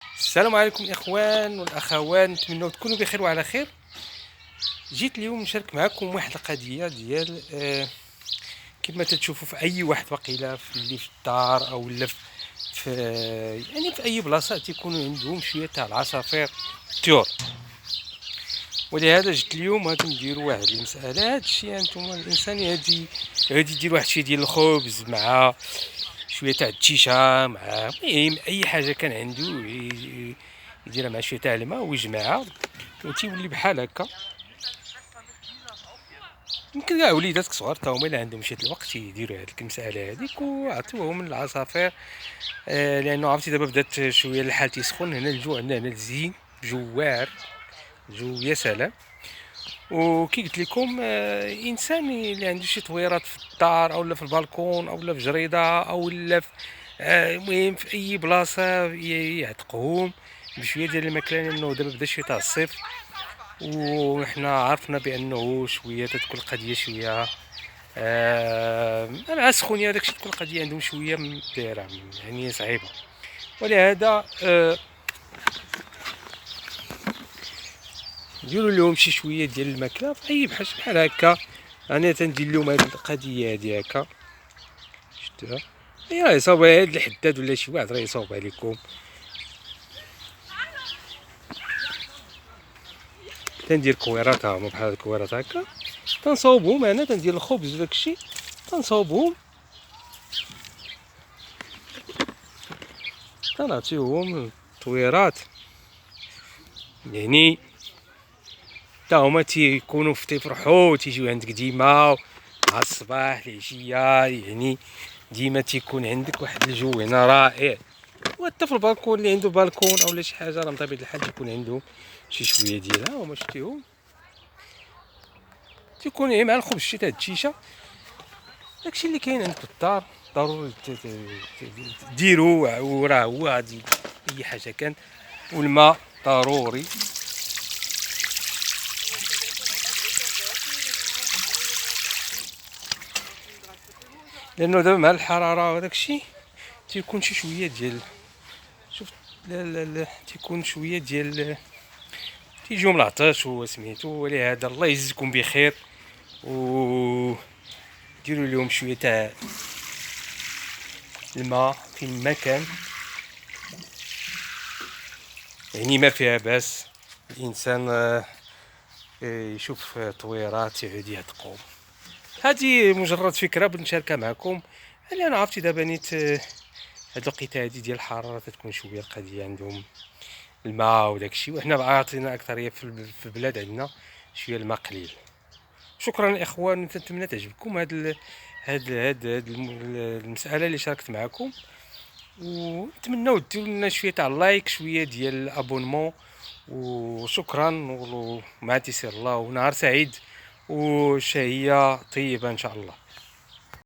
السلام عليكم الاخوان والاخوات، نتمنى تكونوا بخير وعلى خير. جيت اليوم نشارك معكم واحد القضيه ديال كما تتشوفوا في اي واحد وقيله في الدار او لا في يعني في اي بلاصه تيكونوا عندهم شويه تاع العصافير الطيور. ولهذا جيت اليوم غادي نديروا واحد المساله. هذا الشيء انتم الانسان غادي يدير واحد الشيء ديال الخبز مع شويه تاع التيشه، مع المهم اي حاجه كان عنده يديرها مع شويه تاع الماء ويجمعها وتيولي بحال هكا. يمكن كاع وليداتك صغار تا هما اللي عندهم شي الوقت يديروا هذيك المساله هذيك وعطيوهم العصافير. لانه عرفتي دابا بدات شويه الحال تيسخن هنا، الجو عندنا هنا الزين، جو واعر، جو يا سلام. وكي قلت لكم انسان اللي عنده شي طويرات في الدار او لا في البالكون او لا في جريده او لا في المهم في اي بلاصه يعتقهم بشويه ديال الماكله، لانه دابا بدا شويه تاع الصيف وحنا عرفنا بانه شويه تتكون القضيه شويه مع السخونيه داكشي تكون القضيه عندهم شويه دايره يعني صعيبه. ولهذا نديروا لهم شي شويه ديال الماكله في اي بحال هكا. انا تندير لهم هذه القضيه هذه هكا، شفتوها هي يصاوبها هاد الحداد ولا شي واحد راه يصاوبها لكم. تندير كويرات هما بحال الكويرات هكا، تنصاوبهم انا تندير الخبز وداكشي تنصاوبهم، تنعطيوهم الطويرات يعني تا هما تيكونوا تيفرحوا تيجيو عندك ديما مع الصباح العشيه، يعني ديما تيكون عندك واحد الجو هنا رائع. وحتى في البالكون اللي عنده بالكون او شي حاجه راه بطبيعه الحال تيكون عنده شي شويه ديالها. هما شتيهم تيكون مع الخبز شي تاع التيشه، داكشي اللي كاين عندك في الدار ضروري ديروا. وراه هو غادي اي حاجه كان، والماء ضروري. لانه دابا مع الحراره وداك الشيء تيكون شي شويه ديال شفت لا لا لا تيكون شويه ديال تيجيهم العطش وسميتو. ولهذا الله يجزيكم بخير و ديروا لهم شويه تاع الماء في المكان، يعني ما فيها باس الانسان يشوف طويرات يعود يعتقهم. هذه مجرد فكره بغيت نشاركها معكم، لان انا عرفتي دابا نيت هاد الوقيته هادي ديال الحراره تتكون شويه القضيه عندهم الماء وداك الشيء، وحنا عاطينا اكثريه في البلاد عندنا شويه الماء قليل. شكرا الاخوان، نتمنى تعجبكم هاد المساله اللي شاركت معكم، ونتمنوا ديروا لنا شويه تاع اللايك شويه ديال الابونمون. وشكرا ومع تيسير الله، ونهار سعيد وشهيه طيبه ان شاء الله.